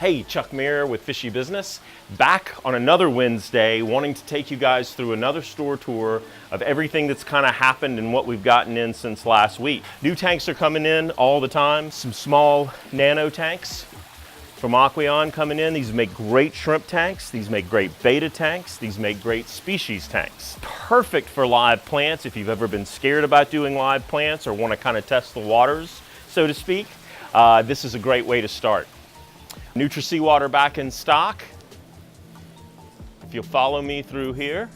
Hey, Chuck Meir with Fishy Business, back on another Wednesday, wanting to take you guys through another store tour of everything that's kind of happened and what we've gotten in since last week. New tanks are coming in all the time, some small nano tanks from Aquarium coming in. These make great shrimp tanks, these make great beta tanks, these make great species tanks. Perfect for live plants if you've ever been scared about doing live plants or want to kind of test the waters, so to speak. This is a great way to start. Nutri-Seawater back in stock. If you'll follow me through here.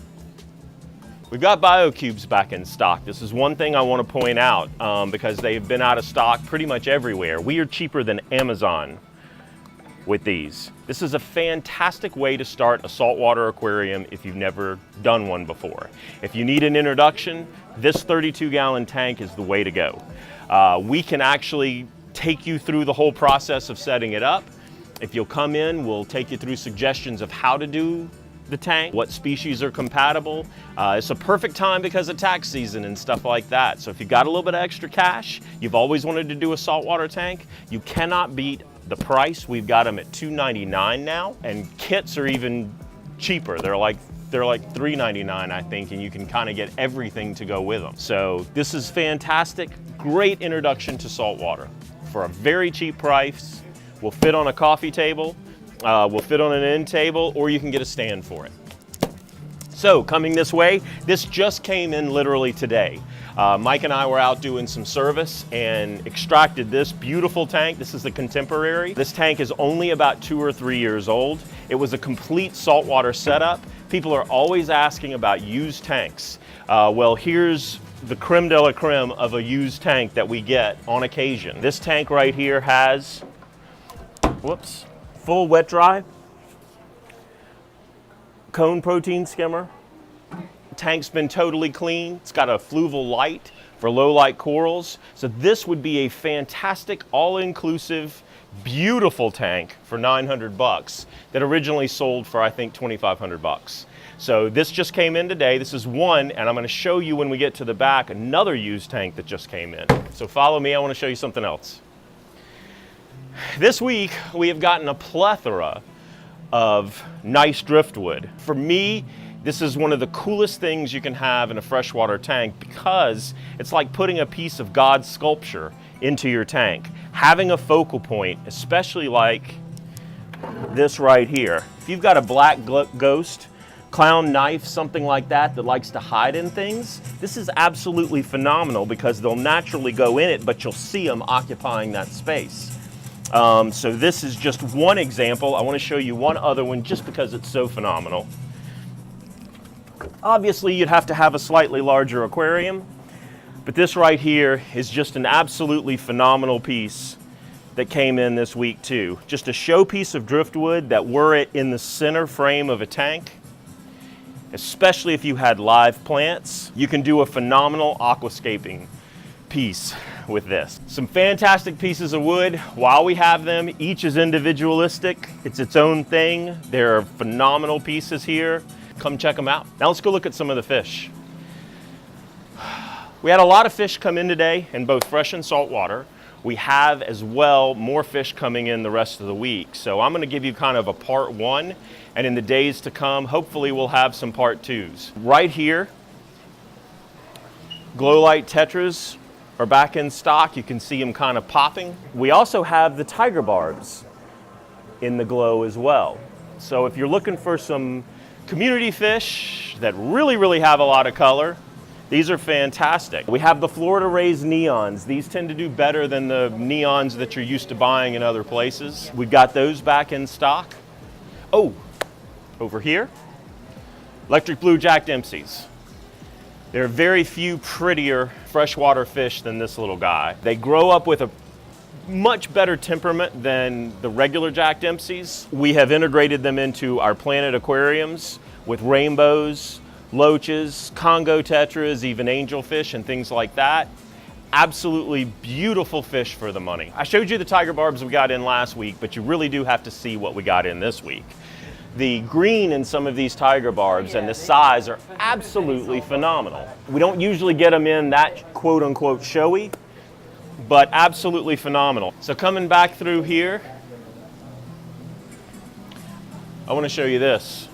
We've got BioCubes back in stock. This is one thing I want to point out because they've been out of stock pretty much everywhere. We are cheaper than Amazon with these. This is a fantastic way to start a saltwater aquarium if you've never done one before. If you need an introduction, this 32-gallon tank is the way to go. We can actually take you through the whole process of setting it up. If you'll come in, we'll take you through suggestions of how to do the tank, what species are compatible. It's a perfect time because of tax season and stuff like that. So if you've got a little bit of extra cash, you've always wanted to do a saltwater tank, you cannot beat the price. We've got them at $2.99 now, and kits are even cheaper. They're like $3.99, I think, and you can kind of get everything to go with them. So this is fantastic, great introduction to saltwater for a very cheap price. Will fit on a coffee table, will fit on an end table, or you can get a stand for it. So coming this way, this just came in literally today. Mike and I were out doing some service and extracted this beautiful tank. This is the Contemporary. This tank is only about 2 or 3 years old. It was a complete saltwater setup. People are always asking about used tanks. Well, here's the creme de la creme of a used tank that we get on occasion. This tank right here has full wet dry, cone protein skimmer. Tank's been totally clean. It's got a fluval light for low light corals. So this would be a fantastic, all-inclusive, beautiful tank for 900 bucks that originally sold for, I think, 2,500 bucks. So this just came in today. This is one, and I'm going to show you when we get to the back another used tank that just came in. So follow me, I want to show you something else. This week, we have gotten a plethora of nice driftwood. For me, this is one of the coolest things you can have in a freshwater tank because it's like putting a piece of God's sculpture into your tank. Having a focal point, especially like this right here. If you've got a black ghost, clown knife, something like that likes to hide in things, this is absolutely phenomenal because they'll naturally go in it, but you'll see them occupying that space. So this is just one example. I want to show you one other one just because it's so phenomenal. Obviously, you'd have to have a slightly larger aquarium, but this right here is just an absolutely phenomenal piece that came in this week too. Just a showpiece of driftwood that were it in the center frame of a tank. Especially if you had live plants, you can do a phenomenal aquascaping piece with this. Some fantastic pieces of wood. While we have them, each is individualistic. It's its own thing. There are phenomenal pieces here. Come check them out. Now let's go look at some of the fish. We had a lot of fish come in today in both fresh and salt water. We have as well more fish coming in the rest of the week. So I'm going to give you kind of a part one, and in the days to come, hopefully we'll have some part twos. Right here, glow light tetras are back in stock. You can see them kind of popping. We also have the tiger barbs in the glow as well. So if you're looking for some Community fish that really have a lot of color. These are fantastic. We have the Florida raised neons. These tend to do better than the neons that you're used to buying in other places. We've got those back in stock. Oh, over here, electric blue Jack Dempsey's. There are very few prettier freshwater fish than this little guy. They grow up with a much better temperament than the regular Jack Dempsey's. We have integrated them into our Planet aquariums with rainbows, loaches, Congo tetras, even angelfish and things like that. Absolutely beautiful fish for the money. I showed you the tiger barbs we got in last week, but you really do have to see what we got in this week. The green in some of these tiger barbs and the size are absolutely phenomenal. We don't usually get them in that quote unquote showy, but absolutely phenomenal. So coming back through here, I want to show you this.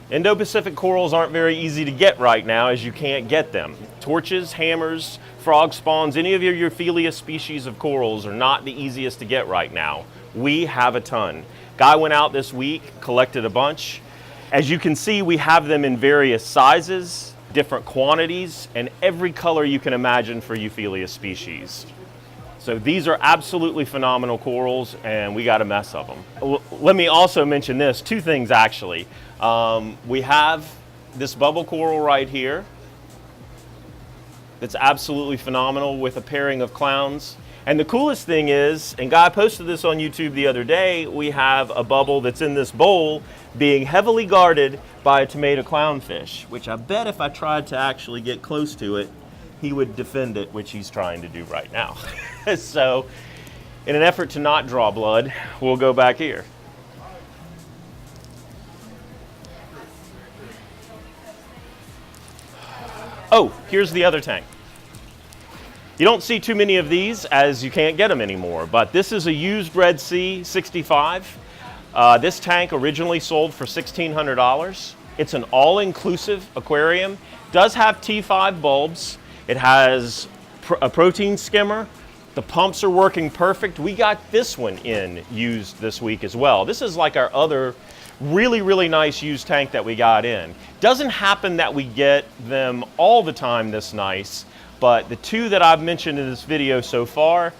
Indo-Pacific corals aren't very easy to get right now, as you can't get them. Torches, hammers, frog spawns, any of your Euphyllia species of corals are not the easiest to get right now. We have a ton. Guy went out this week, collected a bunch. As you can see, we have them in various sizes, different quantities, and every color you can imagine for Euphyllia species. So these are absolutely phenomenal corals, and we got a mess of them. Let me also mention this, two things actually. We have this bubble coral right here that's absolutely phenomenal with a pairing of clowns. And the coolest thing is, and Guy posted this on YouTube the other day, we have a bubble that's in this bowl being heavily guarded by a tomato clownfish, which I bet if I tried to actually get close to it, he would defend it, which he's trying to do right now. So in an effort to not draw blood, we'll go back here. Oh, here's the other tank. You don't see too many of these as you can't get them anymore, but this is a used Red Sea 65. This tank originally sold for $1,600. It's an all-inclusive aquarium. Does have T5 bulbs. It has a protein skimmer. The pumps are working perfect. We got this one in used this week as well. This is like our other really nice used tank that we got in. Doesn't happen that we get them all the time this nice, but the two that I've mentioned in this video so far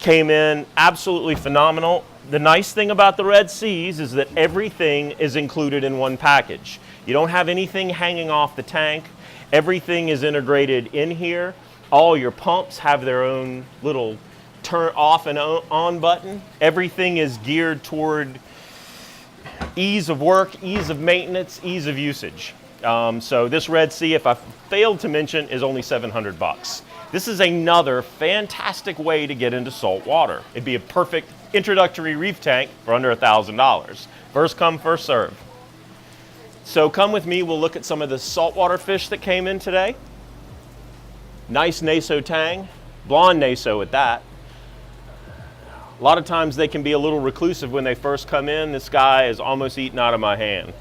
came in absolutely phenomenal. The nice thing about the Red Seas is that everything is included in one package. You don't have anything hanging off the tank. Everything is integrated in here. All your pumps have their own little turn off and on button. Everything is geared toward ease of work, ease of maintenance, ease of usage. So this Red Sea, if I failed to mention, is only 700 bucks. This is another fantastic way to get into salt water. It'd be a perfect introductory reef tank for under $1,000. First come, first serve. So come with me, we'll look at some of the saltwater fish that came in today. Nice Naso tang, blonde Naso at that. A lot of times they can be a little reclusive when they first come in. This guy is almost eaten out of my hand.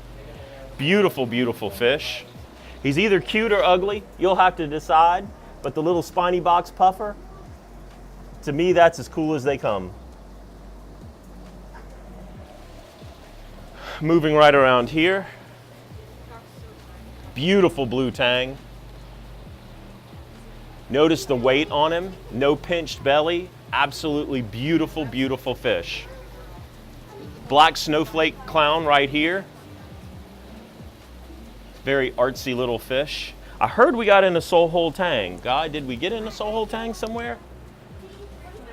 Beautiful, beautiful fish. He's either cute or ugly, you'll have to decide, but the little spiny box puffer, to me that's as cool as they come. Moving right around here. Beautiful blue tang. Notice the weight on him, no pinched belly, absolutely beautiful, beautiful fish. Black snowflake clown right here. Very artsy little fish. I heard we got in a soul hole tang. Guy, did we get in a soul hole tang somewhere?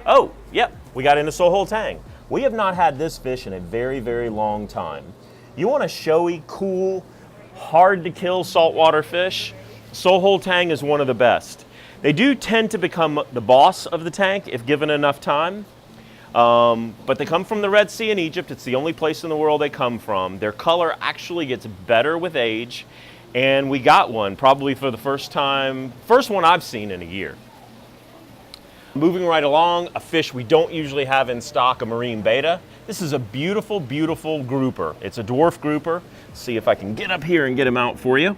Oh, yep, we got in a soul hole tang. We have not had this fish in a very long time. You want a showy, cool, hard to kill saltwater fish? Soul hole tang is one of the best. They do tend to become the boss of the tank if given enough time. But they come from the Red Sea in Egypt. It's the only place in the world they come from. Their color actually gets better with age. And we got one probably for the first one I've seen in a year. Moving right along, a fish we don't usually have in stock, a marine beta. This is a beautiful, beautiful grouper. It's a dwarf grouper. Let's see if I can get up here and get him out for you.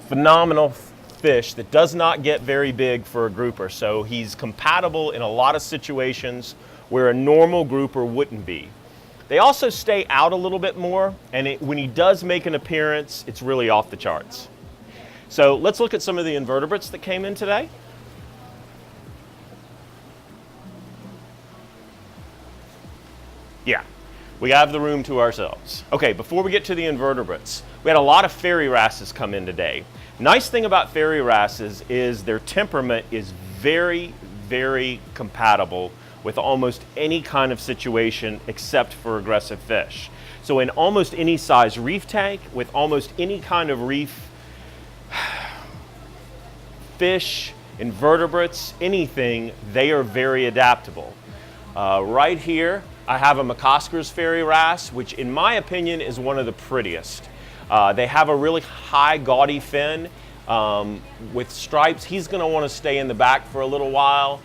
Phenomenal fish that does not get very big for a grouper, so he's compatible in a lot of situations where a normal grouper wouldn't be. They also stay out a little bit more, and when he does make an appearance, it's really off the charts. So let's look at some of the invertebrates that came in today. Yeah, we have the room to ourselves. Okay, before we get to the invertebrates, we had a lot of fairy wrasses come in today. Nice thing about fairy wrasses is their temperament is very, very compatible with almost any kind of situation except for aggressive fish. So in almost any size reef tank, with almost any kind of reef, fish, invertebrates, anything, they are very adaptable. Right here, I have a McCosker's fairy wrasse, which in my opinion is one of the prettiest. They have a really high gaudy fin with stripes. He's gonna wanna stay in the back for a little while.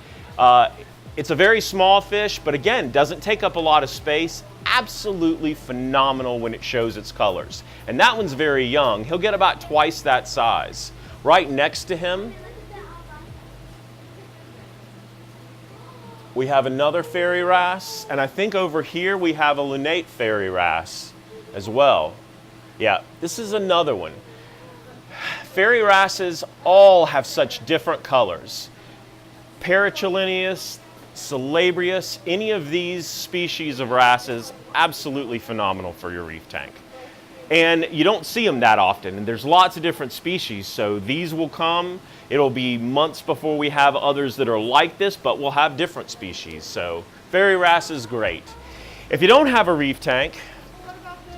It's a very small fish, but again, doesn't take up a lot of space. Absolutely phenomenal when it shows its colors. And that one's very young. He'll get about twice that size. Right next to him, we have another fairy wrasse, and I think over here we have a lunate fairy wrasse as well. Yeah, this is another one. Fairy wrasses all have such different colors. Parachilinus, Calabrius, any of these species of wrasses, absolutely phenomenal for your reef tank. And you don't see them that often, and there's lots of different species, so these will come. It'll be months before we have others that are like this, but we'll have different species, so fairy wrasse is great. If you don't have a reef tank,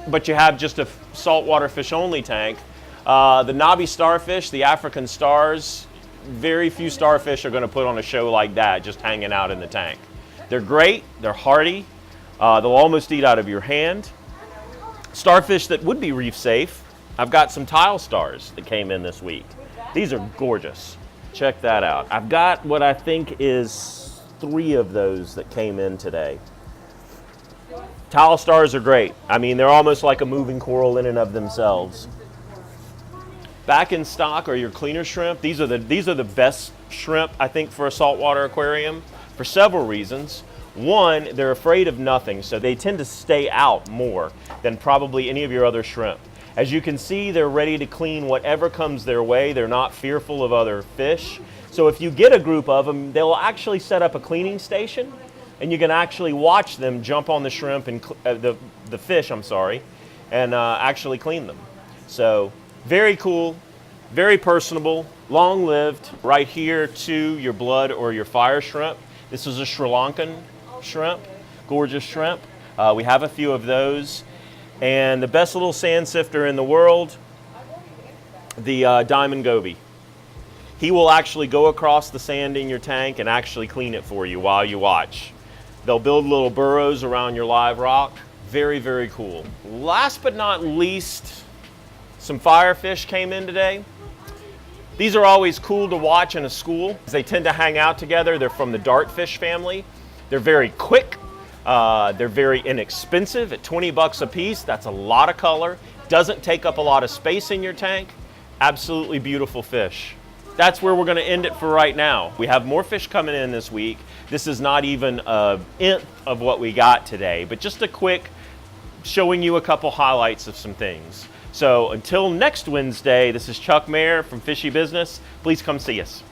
but you have just a saltwater fish only tank, the knobby starfish, the African stars, very few starfish are gonna put on a show like that, just hanging out in the tank. They're great, they're hardy, they'll almost eat out of your hand. Starfish that would be reef safe, I've got some tile stars that came in this week. These are gorgeous. Check that out. I've got what I think is 3 of those that came in today. Tile stars are great. I mean, they're almost like a moving coral in and of themselves. Back in stock are your cleaner shrimp. These are the best shrimp, I think, for a saltwater aquarium for several reasons. One, they're afraid of nothing, so they tend to stay out more than probably any of your other shrimp. As you can see, they're ready to clean whatever comes their way. They're not fearful of other fish. So if you get a group of them, they'll actually set up a cleaning station, and you can actually watch them jump on the shrimp and the fish, I'm sorry, and actually clean them. So very cool, very personable, long-lived. Right here to your blood or your fire shrimp. This is a Sri Lankan shrimp, gorgeous shrimp. We have a few of those. And the best little sand sifter in the world, the diamond goby. He will actually go across the sand in your tank and actually clean it for you while you watch. They'll build little burrows around your live rock. Very, very cool. Last but not least, some firefish came in today. These are always cool to watch in a school. They tend to hang out together. They're from the dartfish family. They're very quick. They're very inexpensive at 20 bucks a piece. That's a lot of color. Doesn't take up a lot of space in your tank. Absolutely beautiful fish. That's where we're going to end it for right now. We have more fish coming in this week. This is not even an nth of what we got today, but just a quick showing you a couple highlights of some things. So until next Wednesday, this is Chuck Mayer from Fishy Business. Please come see us.